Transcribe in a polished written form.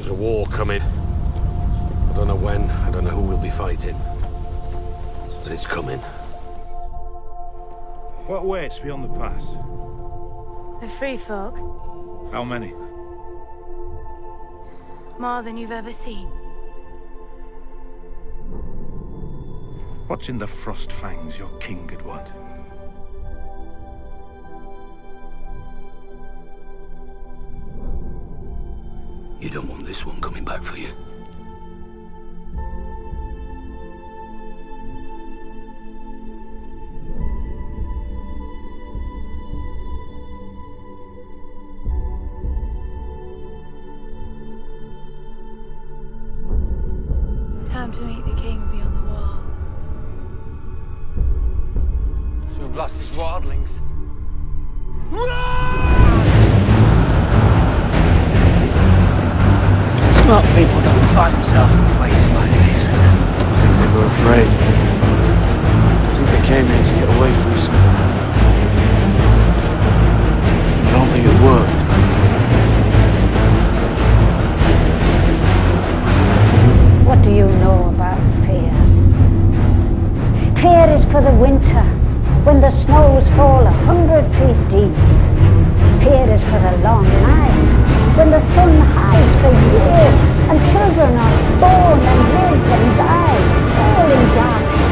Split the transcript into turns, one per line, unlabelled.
There's a war coming. I don't know when, I don't know who we'll be fighting. But it's coming.
What waits beyond the pass?
The free folk.
How many?
More than you've ever seen.
What's in the frost fangs your king could want?
You don't want this one coming back for you.
Time to meet the king beyond the wall.
Two blasted wildlings.
Smart people don't find themselves in places like this.
I think they were afraid. I think they came here to get away from something. I don't think it worked.
What do you know about fear? Fear is for the winter, when the snows fall 100 feet deep. Fear is for the long night, when the sun hides for years, and children are born and live and die, all in darkness.